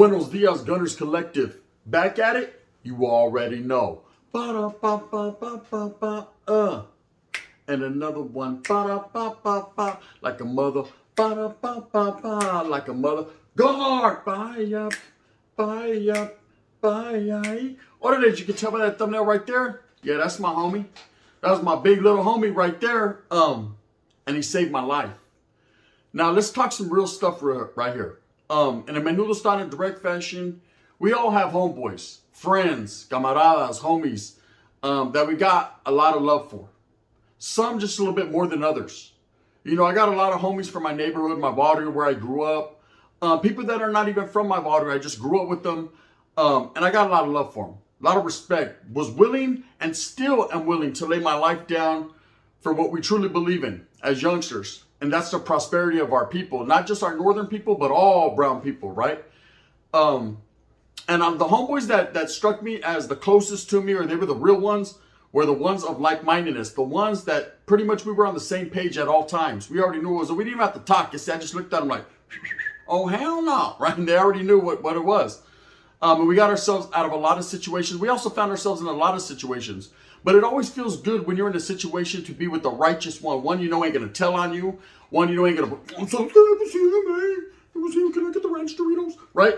Buenos Dias, Gunners Collective. Back at it? You already know. Ba-da-ba-ba-ba-ba-ba, and another one. Ba-da-ba-ba-ba, like a mother. Ba-da-ba-ba-ba, like a mother. Go hard. Bye-up, bye-up, bye-up. What it is, you can tell by that thumbnail right there? Yeah, that's my homie. That was my big little homie right there. And he saved my life. Now, let's talk some real stuff right here. In a menudo style in direct fashion, we all have homeboys, friends, camaradas, homies, that we got a lot of love for. Some just a little bit more than others. You know, I got a lot of homies from my neighborhood, my barrio, where I grew up. People that are not even from my barrio, I just grew up with them. And I got a lot of love for them, a lot of respect. Was willing and still am willing to lay my life down for what we truly believe in as youngsters. And that's the prosperity of our people, not just our northern people, but all brown people, right? And the homeboys that struck me as the closest to me, or they were the real ones, were the ones of like-mindedness, the ones that pretty much we were on the same page at all times. We already knew it was, we didn't even have to talk. I just looked at them like, oh, hell no, right? And they already knew what it was. And we got ourselves out of a lot of situations. We also found ourselves in a lot of situations. But it always feels good when you're in a situation to be with the righteous one. One you know ain't going to tell on you. One you know ain't going to, I'm so glad to see him, man. It was him. Can I get the ranch Doritos? Right?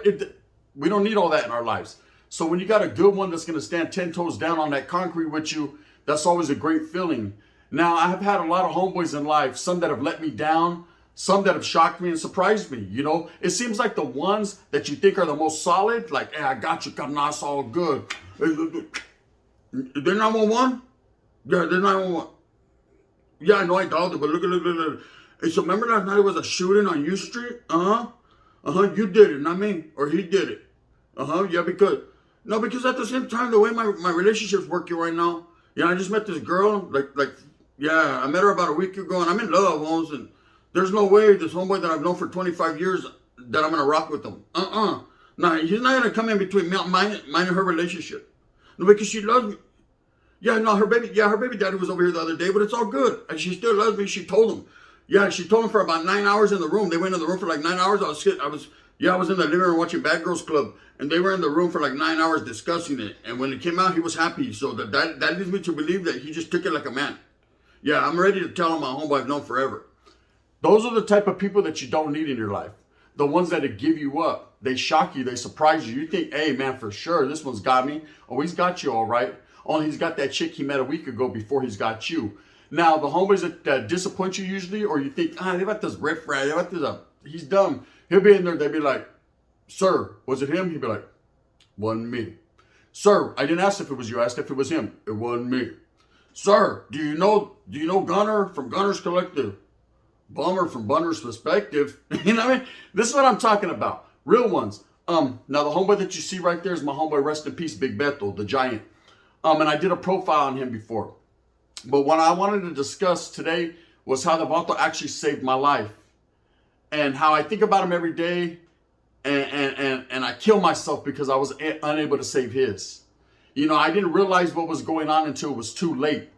We don't need all that in our lives. So when you got a good one that's going to stand 10 toes down on that concrete with you, that's always a great feeling. Now, I have had a lot of homeboys in life, some that have let me down, some that have shocked me and surprised me. You know, it seems like the ones that you think are the most solid, like, hey, I got you, carnal, it's all good. They're 911? Yeah, they're 911. Yeah, I know I dialed it, but look. Hey, so remember last night it was a shooting on U Street? You did it, not me. Or he did it. Yeah, because at the same time, the way my relationship's working right now, yeah, I just met this girl, yeah, I met her about a week ago, and I'm in love, almost, and there's no way this homeboy that I've known for 25 years that I'm going to rock with him. Nah, he's not going to come in between mine and her relationship. No, because she loves me. Yeah, no, her baby daddy was over here the other day, but it's all good. And she still loves me. She told him. Yeah, she told him for about 9 hours in the room. They went in the room for like 9 hours. I was in the living room watching Bad Girls Club, and they were in the room for like 9 hours discussing it. And when it came out, he was happy. So that leads me to believe that he just took it like a man. Yeah, I'm ready to tell him my homeboy I've known forever. Those are the type of people that you don't need in your life. The ones that give you up. They shock you. They surprise you. You think, hey, man, for sure, this one's got me. Oh, he's got you all right. Only he's got that chick he met a week ago before he's got you. Now, the homies that disappoint you usually, or you think, they got this riff-raff, they got this, he's dumb. He'll be in there, they'll be like, sir, was it him? He'll be like, wasn't me. Sir, I didn't ask if it was you, I asked if it was him. It wasn't me. Sir, do you know Gunner from Gunner's Collective? Bummer from Bunner's perspective. You know what I mean? This is what I'm talking about. Real ones. Now the homeboy that you see right there is my homeboy, rest in peace, Big Beto, the giant. And I did a profile on him before. But what I wanted to discuss today was how the Vato actually saved my life. And how I think about him every day. And I kill myself because I was unable to save his. You know, I didn't realize what was going on until it was too late.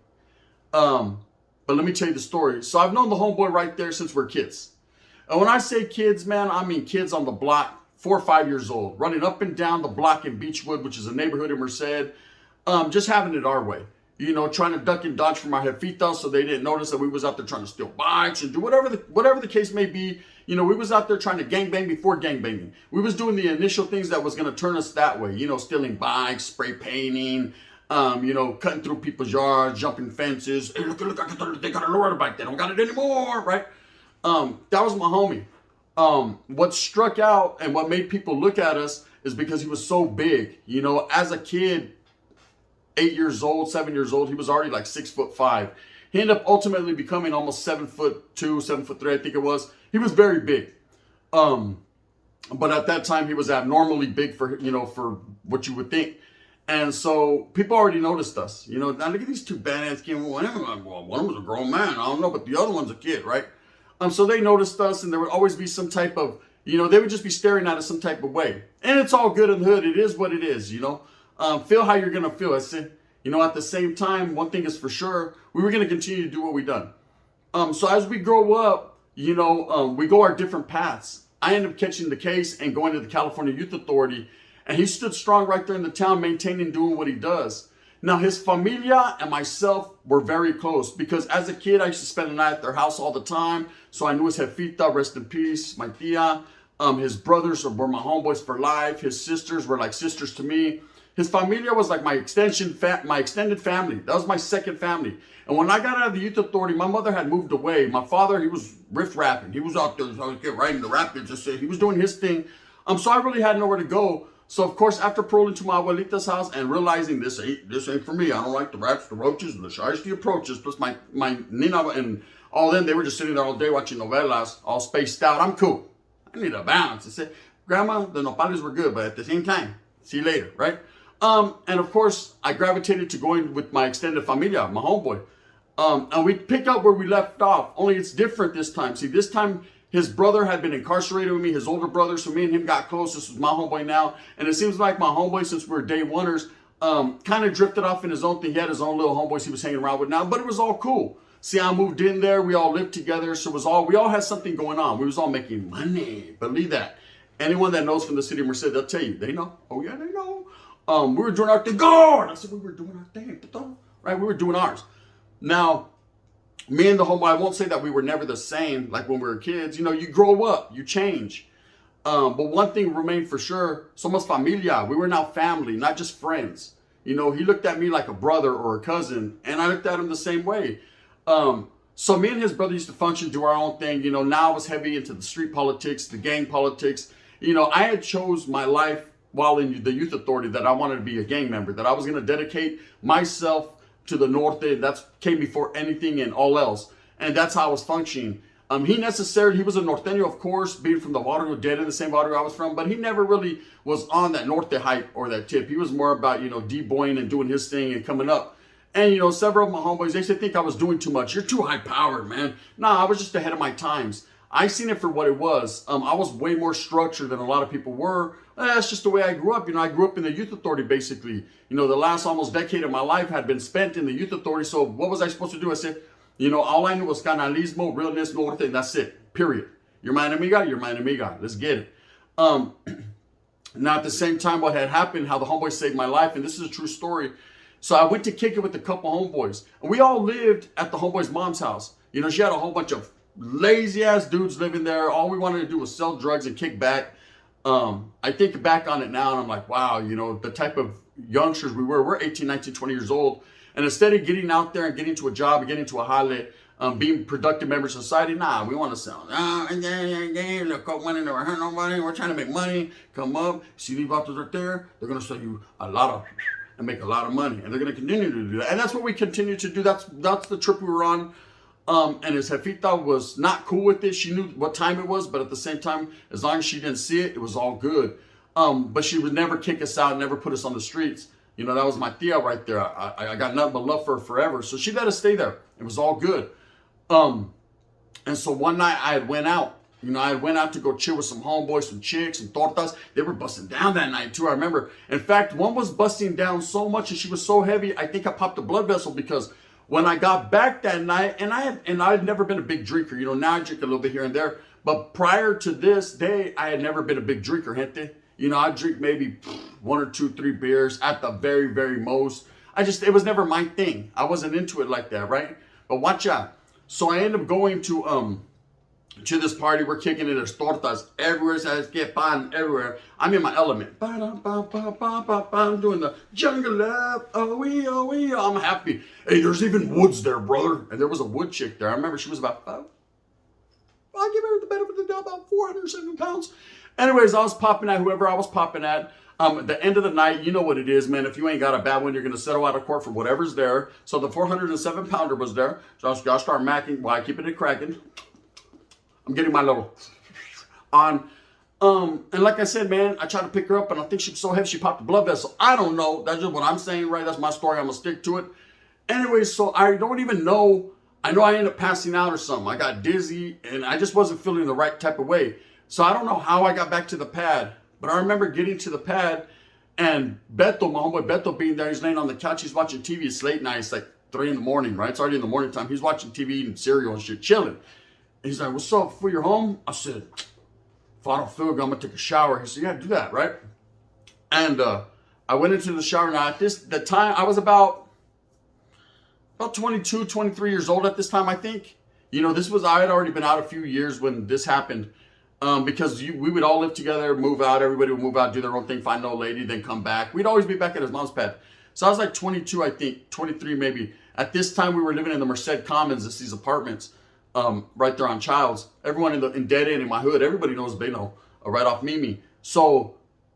But let me tell you the story. So I've known the homeboy right there since we're kids. And when I say kids, man, I mean kids on the block, 4 or 5 years old, running up and down the block in Beechwood, which is a neighborhood in Merced, just having it our way. You know, trying to duck and dodge from our jefitas so they didn't notice that we was out there trying to steal bikes and do whatever the case may be. You know, we was out there trying to gangbang before gangbanging. We was doing the initial things that was going to turn us that way. You know, stealing bikes, spray painting, you know, cutting through people's yards, jumping fences. Hey, look, they got a lowrider bike. They don't got it anymore, right? That was my homie. What struck out and what made people look at us is because he was so big. You know, as a kid, 8 years old, 7 years old, he was already like 6'5". He ended up ultimately becoming almost 7'2", 7'3", I think it was. He was very big. But at that time, he was abnormally big for, you know, for what you would think. And so people already noticed us. You know, now look at these two badass kids. One of them was a grown man. I don't know, but the other one's a kid, right? So they noticed us, and there would always be some type of, you know, they would just be staring at us some type of way. And it's all good in the hood. It is what it is, you know. Feel how you're going to feel. I said, you know, at the same time, one thing is for sure, we were going to continue to do what we done. So as we grow up, you know, we go our different paths. I ended up catching the case and going to the California Youth Authority. And he stood strong right there in the town, maintaining, doing what he does. Now, his familia and myself were very close because as a kid, I used to spend the night at their house all the time. So I knew his jefita, rest in peace, my tia. His brothers were my homeboys for life. His sisters were like sisters to me. His familia was like my extended family. That was my second family. And when I got out of the youth authority, my mother had moved away. My father, he was riff-rapping. He was out there, writing the rap. He was doing his thing. So I really had nowhere to go. So of course, after paroling to my abuelita's house and realizing this ain't for me. I don't like the rats, the roaches, the shiesty approaches. Plus my Nina and all them, they were just sitting there all day watching novelas, all spaced out. I'm cool. I need a balance. I said, Grandma, the nopales were good, but at the same time, see you later, right? And of course, I gravitated to going with my extended familia, my homeboy. And we pick up where we left off, only it's different this time. See, this time, his brother had been incarcerated with me, his older brother, so me and him got close. This was my homeboy now. And it seems like my homeboy, since we were day oneers, kind of drifted off in his own thing. He had his own little homeboys he was hanging around with now, but it was all cool. See, I moved in there. We all lived together. So we all had something going on. We was all making money. Believe that. Anyone that knows from the city of Merced, they'll tell you. They know. Oh, yeah, they know. We were doing our thing. God! I said, we were doing our thing. Right? We were doing ours. Now, me and the homeboy, I won't say that we were never the same like when we were kids. You know, you grow up. You change. But one thing remained for sure. Somos familia. We were now family, not just friends. You know, he looked at me like a brother or a cousin, and I looked at him the same way. So me and his brother used to function, do our own thing. You know, now I was heavy into the street politics, the gang politics. You know, I had chose my life while in the youth authority that I wanted to be a gang member, that I was going to dedicate myself to the norte. That came before anything and all else. And that's how I was functioning. He was a norteño, of course, being from the barrio, dead in the same barrio I was from, but he never really was on that norte hype or that tip. He was more about, you know, D-boying and doing his thing and coming up. And, you know, several of my homeboys, they said, think I was doing too much. You're too high-powered, man. Nah, I was just ahead of my times. I seen it for what it was. I was way more structured than a lot of people were. That's just the way I grew up. You know, I grew up in the youth authority, basically. You know, the last almost decade of my life had been spent in the youth authority. So what was I supposed to do? I said, you know, all I knew was canalismo, realness, norte, and that's it. Period. You're my enemiga, you're my enemiga. Let's get it. Now, at the same time, what had happened, how the homeboy saved my life, and this is a true story. So I went to kick it with a couple homeboys. And we all lived at the homeboy's mom's house. You know, she had a whole bunch of lazy-ass dudes living there. All we wanted to do was sell drugs and kick back. I think back on it now, and I'm like, wow, you know, the type of youngsters we were. We're 18, 19, 20 years old. And instead of getting out there and getting to a job and getting to a jale, being productive members of society, nah, we want to sell. Look, money never hurt nobody. We're trying to make money. Come up. See these bottles right there? They're going to sell you a lot of... and make a lot of money, and they're going to continue to do that, and that's what we continue to do. That's the trip we were on. And his jefita was not cool with it. She knew what time it was, but at the same time, as long as she didn't see it, it was all good. But she would never kick us out, never put us on the streets. You know, that was my tia right there. I got nothing but love for her forever, so she let us stay there. It was all good. And so one night I had went out. You know, I went out to go chill with some homeboys, some chicks, some tortas. They were busting down that night too, I remember. In fact, one was busting down so much and she was so heavy, I think I popped a blood vessel because when I got back that night, and I had never been a big drinker. You know, now I drink a little bit here and there. But prior to this day, I had never been a big drinker, gente. You know, I drink maybe 1 or 2, 3 beers at the very, very most. It was never my thing. I wasn't into it like that, right? But watch out. So I ended up going to this party. We're kicking it. There's tortas everywhere. Says get pan everywhere. I'm in my element. I'm doing the jungle love. Oh we. I'm happy. Hey, there's even woods there, brother. And there was a wood chick there. I remember she was about I'll give her the benefit of the doubt, about 407 pounds. Anyways, I was popping at whoever I was popping at. At the end of the night, you know what it is, man. If you ain't got a bad one, you're going to settle out of court for whatever's there. So the 407 pounder was there. So I gotta start macking while I keeping it cracking. I'm getting my little on. And like I said, man, I tried to pick her up, and I think she was so heavy she popped a blood vessel. I don't know. That's just what I'm saying, right? That's my story. I'm going to stick to it. Anyways, so I don't even know. I know I ended up passing out or something. I got dizzy, and I just wasn't feeling the right type of way. So I don't know how I got back to the pad. But I remember getting to the pad, and Beto, my homeboy Beto, being there. He's laying on the couch. He's watching TV. It's late night. It's like 3 in the morning, right? It's already in the morning time. He's watching TV, eating cereal and shit, chilling. He's like, what's up, fool? You're home? I said, if I don't feel good, I'm gonna take a shower. He said, yeah, do that, right? And I went into the shower. Now at the time, I was about 22, 23 years old at this time, I think. I had already been out a few years when this happened. Because we would all live together, move out, everybody would move out, do their own thing, find no lady, then come back. We'd always be back at his mom's pad. So I was like 22, I think, 23 maybe. At this time, we were living in the Merced Commons, it's these apartments right there on Childs. Everyone in Dead End in my hood, everybody knows, they know, right off Mimi. So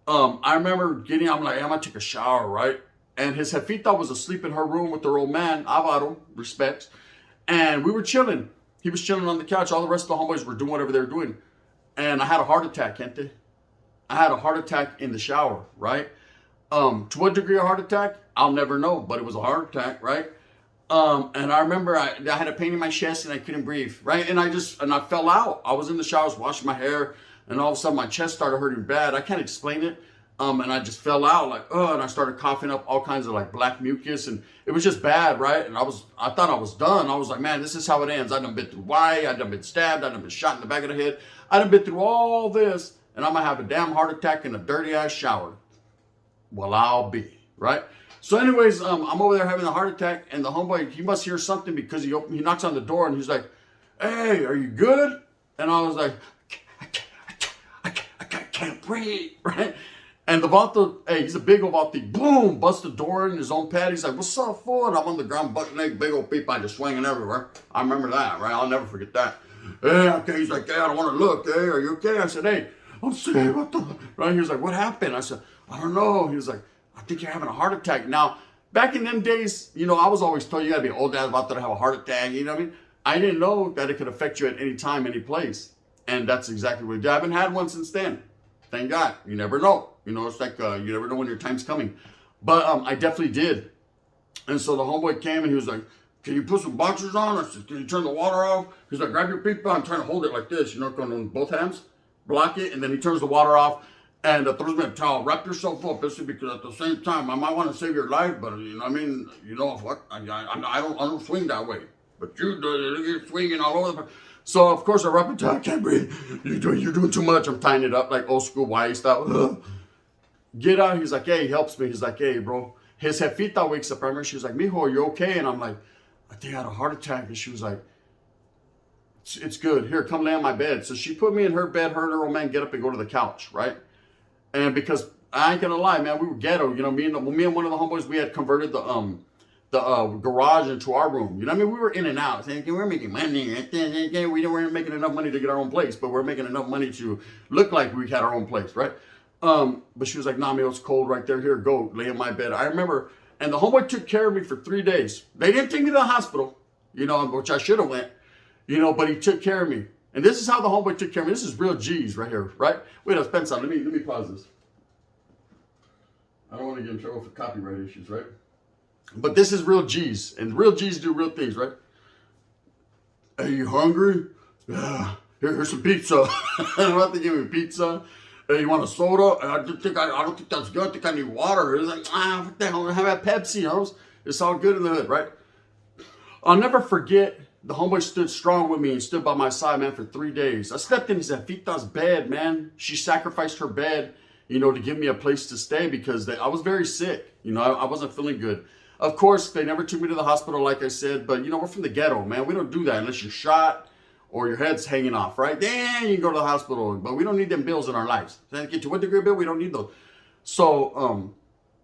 I remember I'm like, I'm gonna take a shower, right? And his jefita was asleep in her room with her old man, Avaro, respects. And we were chilling. He was chilling on the couch. All the rest of the homeboys were doing whatever they were doing. And I had a heart attack, Couldnt. I had a heart attack in the shower, right? To what degree a heart attack? I'll never know, but it was a heart attack, right? And I remember I had a pain in my chest and I couldn't breathe, right? And I fell out. I was in the shower, I was washing my hair, and all of a sudden my chest started hurting bad. I can't explain it. And I just fell out like, and I started coughing up all kinds of like black mucus, and it was just bad, right? And I thought I was done. I was like, man, this is how it ends. I done been through Y, I done been stabbed, I done been shot in the back of the head. I done been through all this, and I'm gonna have a damn heart attack in a dirty ass shower. Well, I'll be, right? So anyways, I'm over there having a heart attack, and the homeboy, he must hear something because he knocks on the door, and he's like, hey, are you good? And I was like, I can't breathe, right? And the Vato, hey, he's a big old Vato, boom, busts the door in his own pad. He's like, what's up, fool? And I'm on the ground, butt naked, big old peep, I just swinging everywhere. I remember that, right? I'll never forget that. Hey, okay, he's like, hey, I don't want to look. Hey, are you okay? I said, hey, I'm sick. What the? Right? He was like, what happened? I said, I don't know. He was like, I think you're having a heart attack. Now, back in them days, I was always told you got to be old ass about to have a heart attack. You know what I mean? I didn't know that it could affect you at any time, any place. And that's exactly what it did. I haven't had one since then. Thank God. You never know. It's like you never know when your time's coming. But I definitely did. And so the homeboy came and he was like, can you put some boxers on? I said, can you turn the water off? He's like, grab your peepa. I'm trying to hold it like this, going on both hands, block it, and then he turns the water off and throws me a towel. Wrap yourself up, because at the same time, I might want to save your life, but what? I don't swing that way. But you're swinging all over the place. So of course I wrap it down. I can't breathe. You're doing too much. I'm tying it up like old school Y style. Get out. He's like, hey, he helps me. He's like, hey, bro. His jefita wakes up. I remember she was like, mijo, are you okay? And I'm like, I think I had a heart attack. And she was like, it's good. Here, come lay on my bed. So she put me in her bed. Her and her old man get up and go to the couch, right? And because I ain't gonna lie, man, we were ghetto. Me and one of the homeboys, we had converted the garage into our room. We were in and out. Thinking we're making money. We weren't making enough money to get our own place, but we're making enough money to look like we had our own place, right? But she was like, nah, man, it's cold right there. Here, go lay in my bed. I remember, and the homeboy took care of me for 3 days. They didn't take me to the hospital, which I should have went, but he took care of me. And this is how the homeboy took care of me. This is real G's right here, right? Wait, Spencer, let me pause this. I don't want to get in trouble for copyright issues, right? But this is real G's, and real G's do real things, right? Hey, you hungry? Yeah. Here's some pizza. I don't have to give me pizza. Hey, you want a soda? I don't think that's good. I think I need water. It's like, what the hell? How about Pepsi? It's all good in the hood, right? I'll never forget, the homeboy stood strong with me and stood by my side, man, for 3 days. I slept in his jefita's bed, man. She sacrificed her bed, to give me a place to stay because I was very sick. I wasn't feeling good. Of course, they never took me to the hospital, like I said, but, we're from the ghetto, man. We don't do that unless you're shot or your head's hanging off, right? Then you can go to the hospital, but we don't need them bills in our lives. To what degree, Bill? We don't need those. So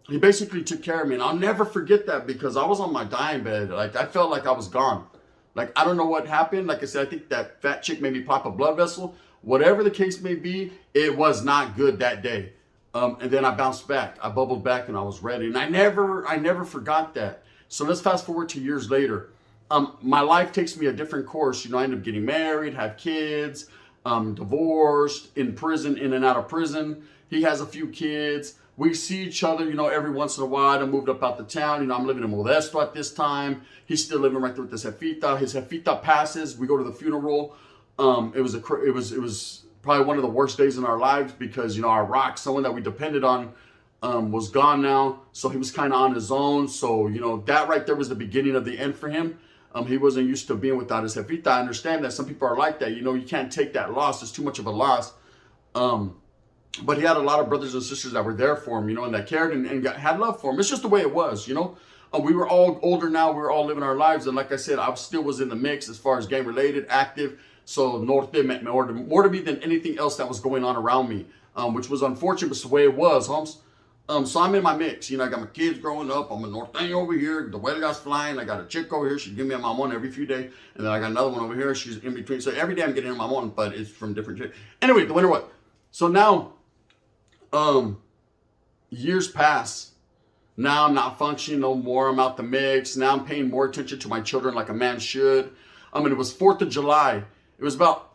he basically took care of me, and I'll never forget that because I was on my dying bed. Like, I felt like I was gone. Like, I don't know what happened. Like I said, I think that fat chick made me pop a blood vessel. Whatever the case may be, it was not good that day. And then I bounced back. I bubbled back, and I was ready. And I never forgot that. So let's fast forward to years later. My life takes me a different course. I end up getting married, have kids, divorced, in prison, in and out of prison. He has a few kids. We see each other, every once in a while. I moved up out the town. I'm living in Modesto at this time. He's still living right there with his jefita. His jefita passes. We go to the funeral. It was probably one of the worst days in our lives because, our rock, someone that we depended on, was gone now. So he was kind of on his own. So, that right there was the beginning of the end for him. He wasn't used to being without his jefita. I understand that some people are like that. You can't take that loss. It's too much of a loss. But he had a lot of brothers and sisters that were there for him, you know, and that cared and had love for him. It's just the way it was, you know. We were all older now. We were all living our lives. And like I said, I still was in the mix as far as gang related, active. So Norte meant more to me than anything else that was going on around me, which was unfortunate, but it's the way it was, homes. So I'm in my mix. You know, I got my kids growing up. I'm a Norteño over here. The huelga's flying. I got a chick over here. She give me a mamon every few days. And then I got another one over here. She's in between. So every day I'm getting a mamon, but it's from different chicks. Anyway, the winner what? So now, years pass. Now I'm not functioning no more. I'm out the mix. Now I'm paying more attention to my children like a man should. It was 4th of July. It was about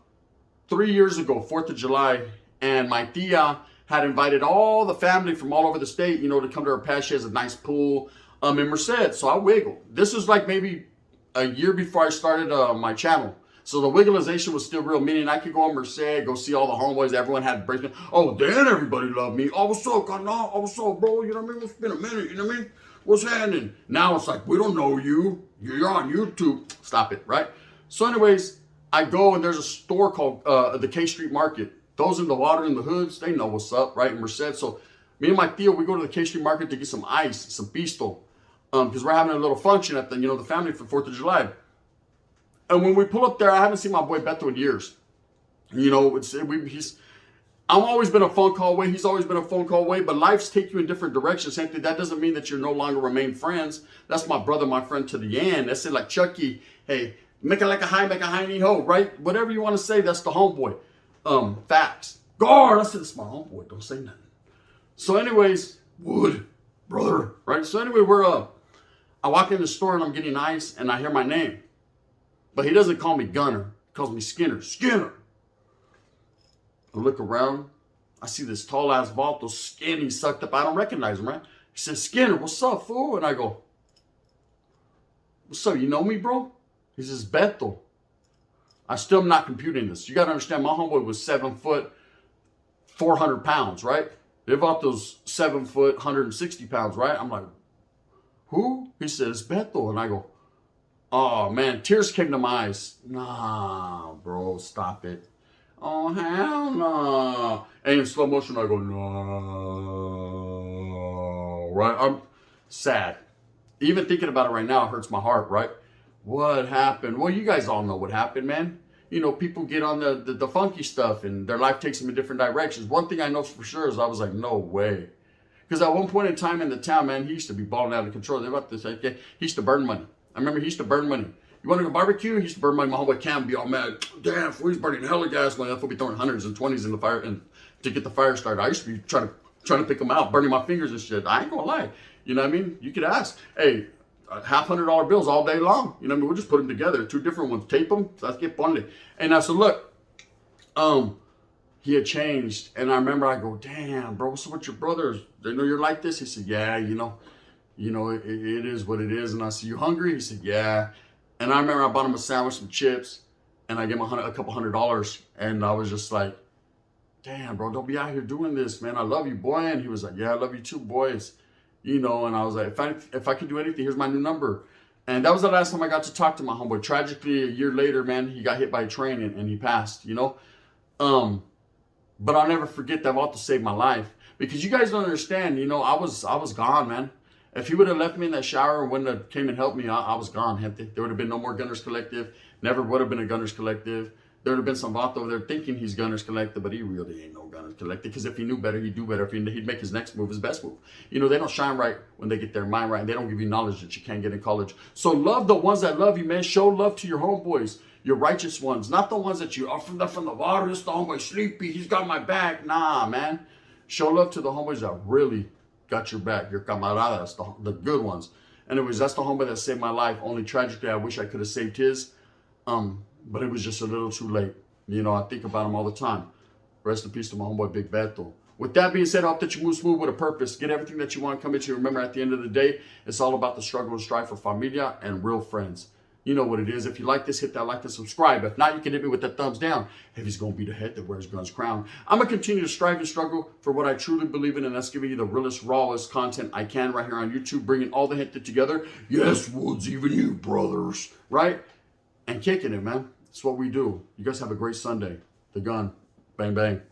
3 years ago, 4th of July. And my tia had invited all the family from all over the state, you know, to come to her pad. She has a nice pool in Merced. So I wiggled. This was like maybe a year before I started my channel. So the wigglization was still real, meaning I could go on Merced, go see all the homeboys. Everyone had bracelets. Oh, then everybody loved me. Oh, what's up, Couldnt? Oh, what's up, bro? You know what I mean? It's been a minute, you know what I mean? What's happening? Now it's like, we don't know you. You're on YouTube. Stop it, right? So anyways, I go and there's a store called the K Street Market. Those in the water in the hoods, they know what's up, right? In Merced. So me and my tío, we go to the K Street Market to get some ice, some pisto, because we're having a little function at the, you know, the family for 4th of July. And when we pull up there, I haven't seen my boy Beto in years. You know, I'm always been a phone call away. He's always been a phone call away. But life's take you in different directions. That doesn't mean that you're no longer remain friends. That's my brother, my friend to the end. That's it, like Chucky. Hey, make it like a high, make a high knee ho, right? Whatever you want to say, that's the homeboy. Facts. Guard, I said it's my homeboy. Don't say nothing. So anyways, Wood, brother, right? So anyway, I walk in the store and I'm getting ice and I hear my name. But he doesn't call me Gunner. He calls me Skinner. Skinner. I look around. I see this tall ass vato, skinny, sucked up. I don't recognize him, right? He says, Skinner, what's up, fool? And I go, what's up? You know me, bro? He says, Beto. I still am not computing this. You got to understand, my homeboy was 7 foot, 400 pounds, right? They bought those 7 foot, 160 pounds, right? I'm like, who? He says, Beto. And I go, oh, man, tears came to my eyes. Nah, bro, stop it. Oh, hell no. And in slow motion, I go, no. Right? I'm sad. Even thinking about it right now, it hurts my heart, right? What happened? Well, you guys all know what happened, man. You know, people get on the funky stuff and their life takes them in different directions. One thing I know for sure is I was like, no way. Because at one point in time in the town, man, he used to be balling out of control. They're about to say, okay, he used to burn money. I remember he used to burn money. You want to go barbecue? He used to burn money. My homeboy Cam be all mad. Damn, he's burning hella gas. Like, I'll be throwing hundreds and 20s in the fire and to get the fire started. I used to be trying to pick them out, burning my fingers and shit. I ain't gonna lie. You know what I mean? You could ask. Hey, $500 bills all day long. You know what I mean? We'll just put them together. 2 different ones. Tape them. So let's get funded. And I said, look, he had changed. And I remember I go, damn, bro, what's up with your brothers? They know you're like this? He said, yeah, you know, it is what it is. And I said, you hungry? He said, yeah. And I remember I bought him a sandwich, some chips, and I gave him a couple $100. And I was just like, damn, bro, don't be out here doing this, man. I love you, boy. And he was like, yeah, I love you too, boys. You know, and I was like, if I could do anything, here's my new number. And that was the last time I got to talk to my homeboy. Tragically, a year later, man, he got hit by a train and he passed, you know. But I'll never forget that Vato saved my life. Because you guys don't understand, you know, I was gone, man. If he would have left me in that shower and wouldn't have came and helped me, I was gone, gente. There would have been no more Gunners Collective. Never would have been a Gunners Collective. There would have been some Vato over there thinking he's Gunners Collective, but he really ain't no Gunners Collective. Because if he knew better, he'd do better. If he'd make his next move his best move. You know, they don't shine right when they get their mind right. And they don't give you knowledge that you can't get in college. So love the ones that love you, man. Show love to your homeboys, your righteous ones. Not the ones that you are from the water. This the homeboy sleepy. He's got my back. Nah, man. Show love to the homeboys that really got your back, your camaradas, the good ones. Anyways, that's the homeboy that saved my life. Only tragically, I wish I could have saved his. But it was just a little too late. You know, I think about him all the time. Rest in peace to my homeboy, Big Beto. With that being said, I hope that you move smooth with a purpose. Get everything that you want to come into. Remember, at the end of the day, it's all about the struggle and strive for familia and real friends. You know what it is. If you like this, hit that like and subscribe. If not, you can hit me with that thumbs down. If he's going to be the head that wears Gunn's crown. I'm going to continue to strive and struggle for what I truly believe in, and that's giving you the realest, rawest content I can right here on YouTube, bringing all the hit together. Yes, Woods, even you, brothers. Right? And kicking it, man. That's what we do. You guys have a great Sunday. The Gun. Bang, bang.